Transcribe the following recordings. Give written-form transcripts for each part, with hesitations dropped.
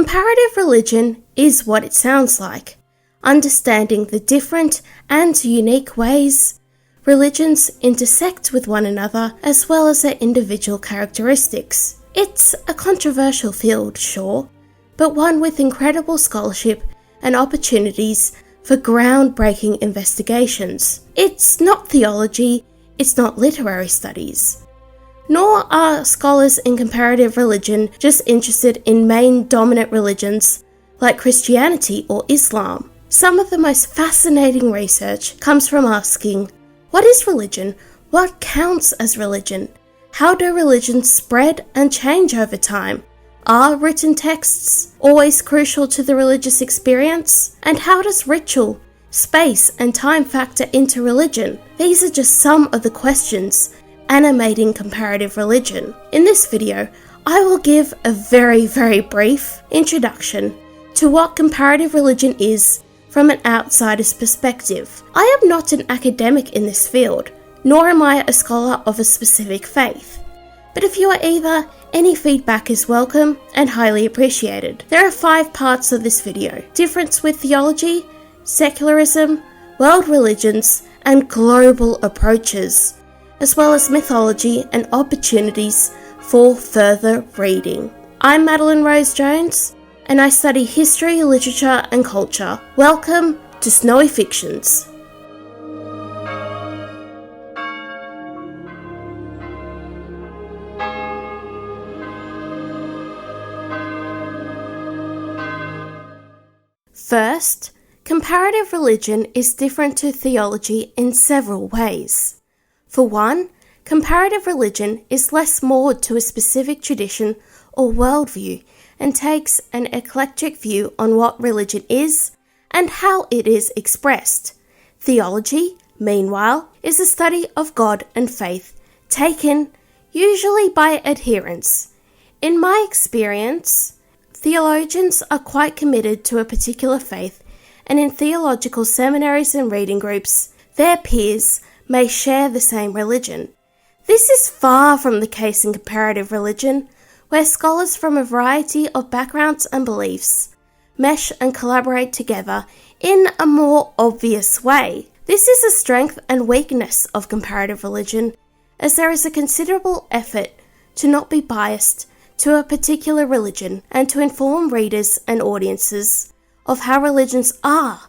Comparative religion is what it sounds like, understanding the different and unique ways religions intersect with one another as well as their individual characteristics. It's a controversial field, sure, but one with incredible scholarship and opportunities for groundbreaking investigations. It's not theology, it's not literary studies. Nor are scholars in comparative religion just interested in main dominant religions like Christianity or Islam. Some of the most fascinating research comes from asking, what is religion? What counts as religion? How do religions spread and change over time? Are written texts always crucial to the religious experience? And how does ritual, space, and time factor into religion? These are just some of the questions animating comparative religion. In this video, I will give a very brief introduction to what comparative religion is from an outsider's perspective. I am not an academic in this field, nor am I a scholar of a specific faith. But if you are either, any feedback is welcome and highly appreciated. There are 5 parts of this video: difference with theology, secularism, world religions, and global approaches, as well as mythology and opportunities for further reading. I'm Madeleine Rose Jones, and I study history, literature, and culture. Welcome to Snowy Fictions. First, comparative religion is different to theology in several ways. For one, comparative religion is less moored to a specific tradition or worldview and takes an eclectic view on what religion is and how it is expressed. Theology, meanwhile, is a study of God and faith, taken usually by adherents. In my experience, theologians are quite committed to a particular faith, and in theological seminaries and reading groups, their peers may share the same religion. This is far from the case in comparative religion, where scholars from a variety of backgrounds and beliefs mesh and collaborate together in a more obvious way. This is a strength and weakness of comparative religion, as there is a considerable effort to not be biased to a particular religion and to inform readers and audiences of how religions are,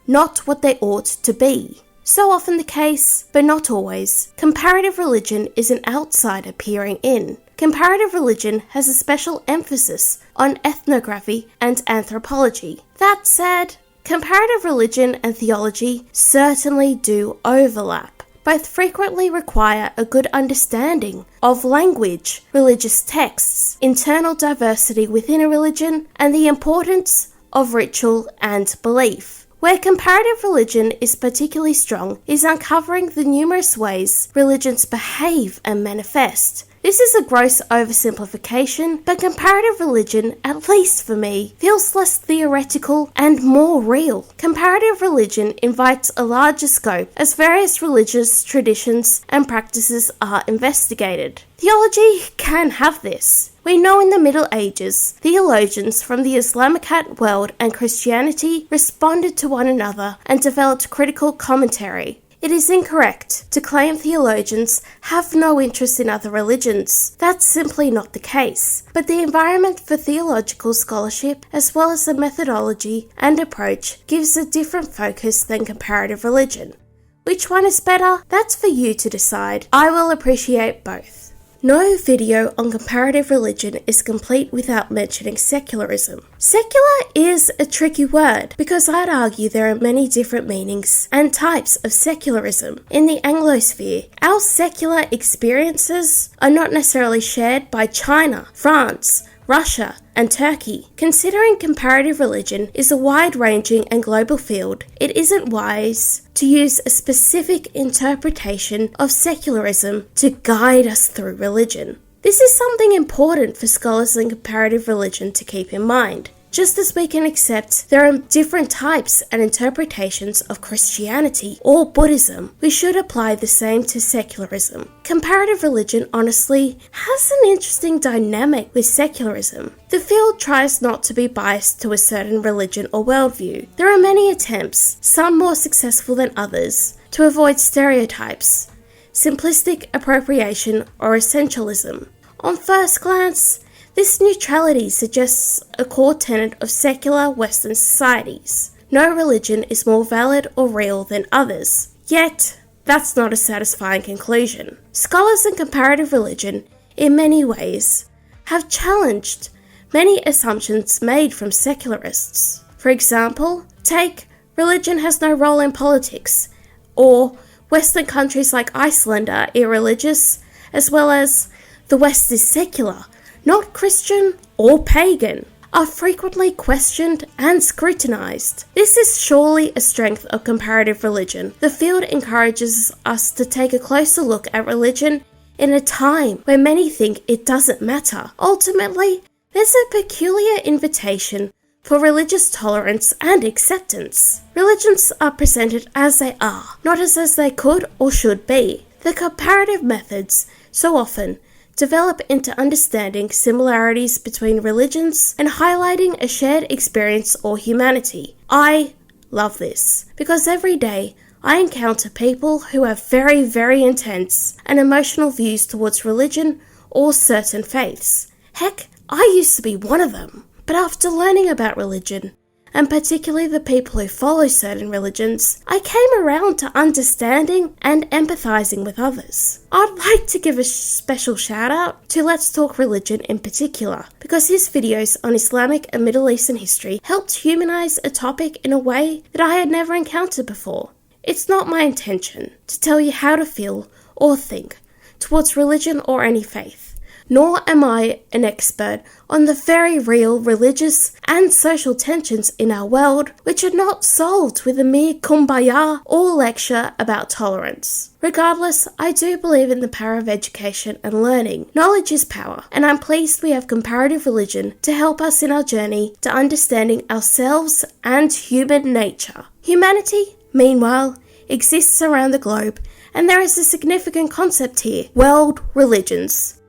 not what they ought to be. So often the case, but not always, comparative religion is an outsider peering in. Comparative religion has a special emphasis on ethnography and anthropology. That said, comparative religion and theology certainly do overlap. Both frequently require a good understanding of language, religious texts, internal diversity within a religion, and the importance of ritual and belief. Where comparative religion is particularly strong is uncovering the numerous ways religions behave and manifest. This is a gross oversimplification, but comparative religion, at least for me, feels less theoretical and more real. Comparative religion invites a larger scope as various religious traditions and practices are investigated. Theology can have this. We know in the Middle Ages, theologians from the Islamic world and Christianity responded to one another and developed critical commentary. It is incorrect to claim theologians have no interest in other religions. That's simply not the case. But the environment for theological scholarship, as well as the methodology and approach, gives a different focus than comparative religion. Which one is better? That's for you to decide. I will appreciate both. No video on comparative religion is complete without mentioning secularism. Secular is a tricky word because I'd argue there are many different meanings and types of secularism. In the Anglosphere, our secular experiences are not necessarily shared by China, France, Russia, and Turkey. Considering comparative religion is a wide-ranging and global field, it isn't wise to use a specific interpretation of secularism to guide us through religion. This is something important for scholars in comparative religion to keep in mind. Just as we can accept there are different types and interpretations of Christianity or Buddhism, we should apply the same to secularism. Comparative religion honestly has an interesting dynamic with secularism. The field tries not to be biased to a certain religion or worldview. There are many attempts, some more successful than others, to avoid stereotypes, simplistic appropriation, or essentialism. On first glance, this neutrality suggests a core tenet of secular Western societies. No religion is more valid or real than others. Yet, that's not a satisfying conclusion. Scholars in comparative religion, in many ways, have challenged many assumptions made from secularists. For example, take religion has no role in politics, or Western countries like Iceland are irreligious, as well as the West is secular, not Christian or pagan, are frequently questioned and scrutinized. This is surely a strength of comparative religion. The field encourages us to take a closer look at religion in a time where many think it doesn't matter. Ultimately, there's a peculiar invitation for religious tolerance and acceptance. Religions are presented as they are, not as they could or should be. The comparative methods so often develop into understanding similarities between religions and highlighting a shared experience or humanity. I love this because every day I encounter people who have very, very intense and emotional views towards religion or certain faiths. Heck, I used to be one of them. But after learning about religion, and particularly the people who follow certain religions, I came around to understanding and empathizing with others. I'd like to give a special shout out to Let's Talk Religion in particular, because his videos on Islamic and Middle Eastern history helped humanize a topic in a way that I had never encountered before. It's not my intention to tell you how to feel or think towards religion or any faith. Nor am I an expert on the very real religious and social tensions in our world, which are not solved with a mere kumbaya or lecture about tolerance. Regardless, I do believe in the power of education and learning. Knowledge is power, and I'm pleased we have comparative religion to help us in our journey to understanding ourselves and human nature. Humanity, meanwhile, exists around the globe, and there is a significant concept here: world religions.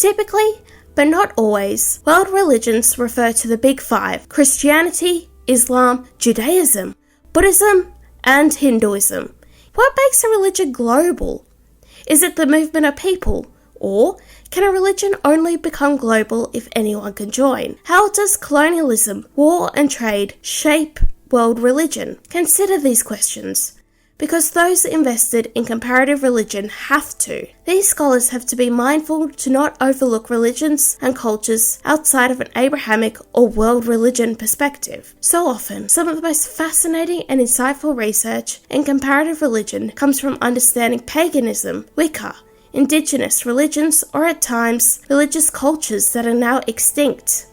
Typically, but not always, world religions refer to the Big Five: Christianity, Islam, Judaism, Buddhism, and Hinduism. What makes a religion global? Is it the movement of people? Or can a religion only become global if anyone can join? How does colonialism, war, and trade shape world religion? Consider these questions, because those invested in comparative religion have to. These scholars have to be mindful to not overlook religions and cultures outside of an Abrahamic or world religion perspective. So often, some of the most fascinating and insightful research in comparative religion comes from understanding paganism, Wicca, indigenous religions, or at times, religious cultures that are now extinct.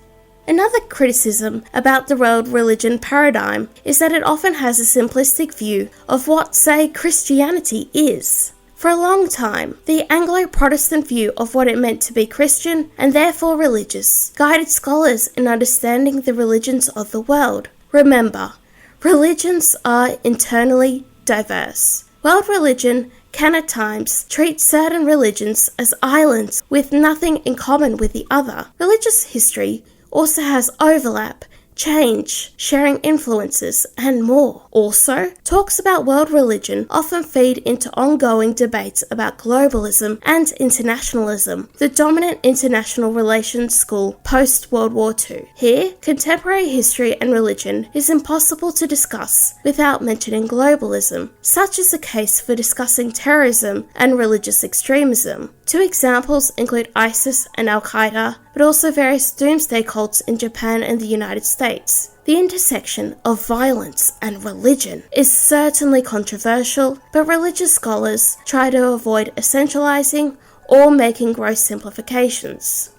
Another criticism about the world religion paradigm is that it often has a simplistic view of what, say, Christianity is. For a long time, the Anglo-Protestant view of what it meant to be Christian, and therefore religious, guided scholars in understanding the religions of the world. Remember, religions are internally diverse. World religion can at times treat certain religions as islands with nothing in common with the other. Religious history also has overlap, change, sharing influences, and more. Also, talks about world religion often feed into ongoing debates about globalism and internationalism, the dominant international relations school post-World War II. Here, contemporary history and religion is impossible to discuss without mentioning globalism. Such is the case for discussing terrorism and religious extremism. Two examples include ISIS and Al-Qaeda, but also various doomsday cults in Japan and the United States. The intersection of violence and religion is certainly controversial, but religious scholars try to avoid essentializing or making gross simplifications.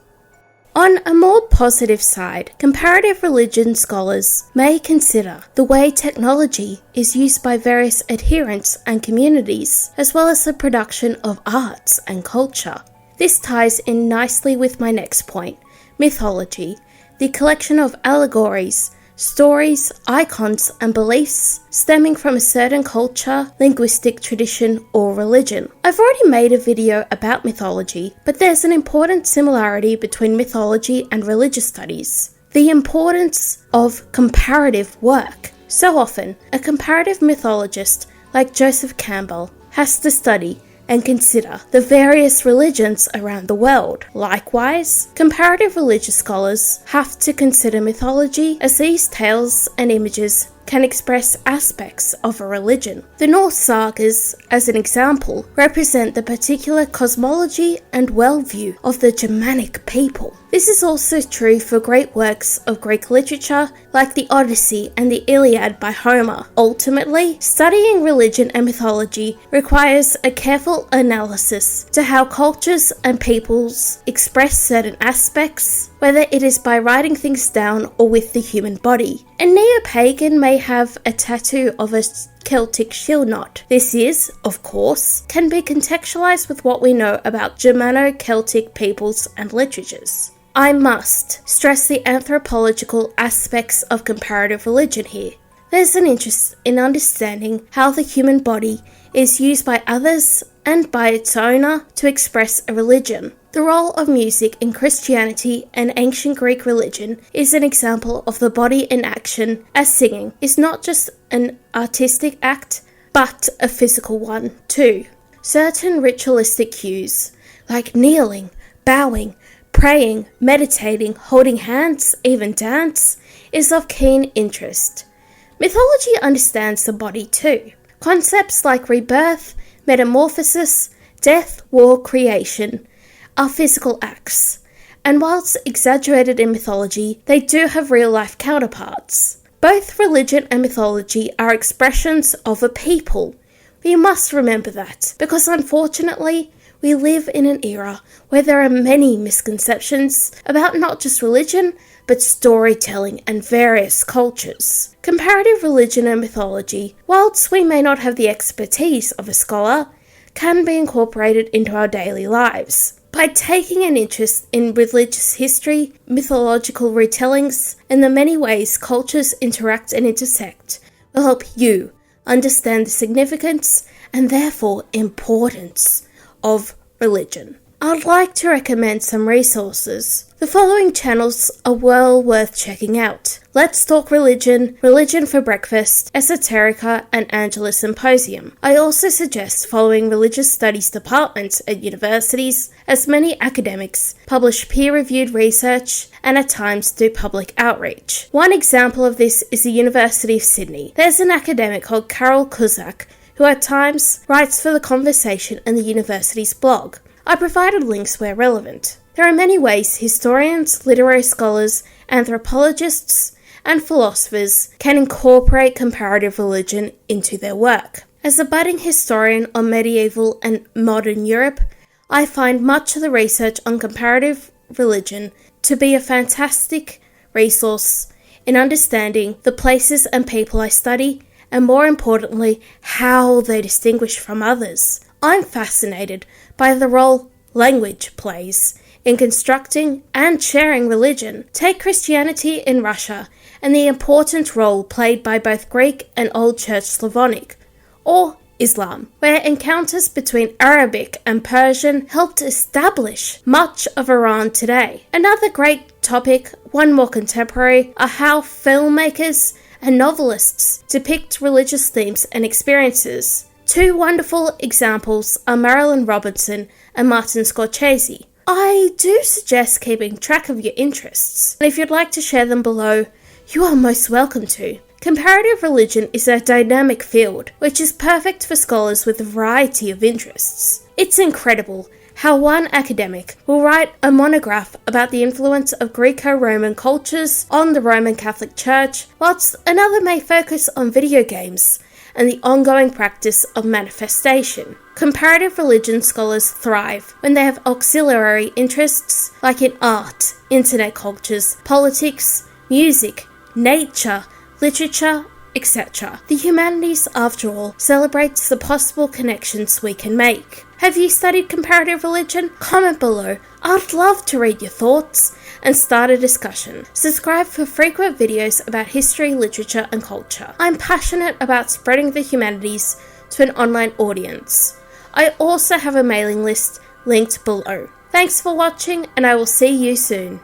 On a more positive side, comparative religion scholars may consider the way technology is used by various adherents and communities, as well as the production of arts and culture. This ties in nicely with my next point, mythology. the collection of allegories, stories, icons, and beliefs stemming from a certain culture, linguistic tradition, or religion. I've already made a video about mythology, but there's an important similarity between mythology and religious studies: the importance of comparative work. So often, a comparative mythologist like Joseph Campbell has to study and consider the various religions around the world. Likewise, comparative religious scholars have to consider mythology, as these tales and images can express aspects of a religion. The Norse sagas, as an example, represent the particular cosmology and worldview of the Germanic people. This is also true for great works of Greek literature like the Odyssey and the Iliad by Homer. Ultimately, studying religion and mythology requires a careful analysis to how cultures and peoples express certain aspects, whether it is by writing things down or with the human body. A neo-pagan may have a tattoo of a Celtic shield knot. This is, of course, can be contextualized with what we know about Germano-Celtic peoples and literatures. I must stress the anthropological aspects of comparative religion here. There's an interest in understanding how the human body is used by others and by its owner to express a religion. The role of music in Christianity and ancient Greek religion is an example of the body in action, as singing is not just an artistic act, but a physical one too. Certain ritualistic cues, like kneeling, bowing, praying, meditating, holding hands, even dance, is of keen interest. Mythology understands the body too. Concepts like rebirth, metamorphosis, death, war, creation are physical acts, and whilst exaggerated in mythology, they do have real-life counterparts. Both religion and mythology are expressions of a people. We must remember that, because unfortunately, we live in an era where there are many misconceptions about not just religion, but storytelling and various cultures. Comparative religion and mythology, whilst we may not have the expertise of a scholar, can be incorporated into our daily lives. By taking an interest in religious history, mythological retellings, and the many ways cultures interact and intersect, will help you understand the significance and therefore importance of religion. I'd like to recommend some resources. The following channels are well worth checking out: Let's Talk Religion, Religion for Breakfast, Esoterica, and Angela Symposium. I also suggest following religious studies departments at universities, as many academics publish peer-reviewed research and at times do public outreach. One example of this is the University of Sydney. There's an academic called Carole Cusack who at times writes for The Conversation and the university's blog. I provided links where relevant. There are many ways historians, literary scholars, anthropologists, and philosophers can incorporate comparative religion into their work. As a budding historian on medieval and modern Europe, I find much of the research on comparative religion to be a fantastic resource in understanding the places and people I study, and more importantly, how they distinguish from others. I'm fascinated by the role language plays in constructing and sharing religion. Take Christianity in Russia and the important role played by both Greek and Old Church Slavonic, or Islam, where encounters between Arabic and Persian helped establish much of Iran today. Another great topic, one more contemporary, are how filmmakers and novelists depict religious themes and experiences. Two wonderful examples are Marilynne Robinson and Martin Scorsese. I do suggest keeping track of your interests, and if you'd like to share them below, you are most welcome to. Comparative religion is a dynamic field, which is perfect for scholars with a variety of interests. It's incredible how one academic will write a monograph about the influence of Greco-Roman cultures on the Roman Catholic Church, whilst another may focus on video games and the ongoing practice of manifestation. Comparative religion scholars thrive when they have auxiliary interests like in art, internet cultures, politics, music, nature, literature, etc. The humanities, after all, celebrates the possible connections we can make. Have you studied comparative religion? Comment below. I'd love to read your thoughts. and start a discussion. Subscribe for frequent videos about history, literature, and culture. I'm passionate about spreading the humanities to an online audience. I also have a mailing list linked below. Thanks for watching, and I will see you soon.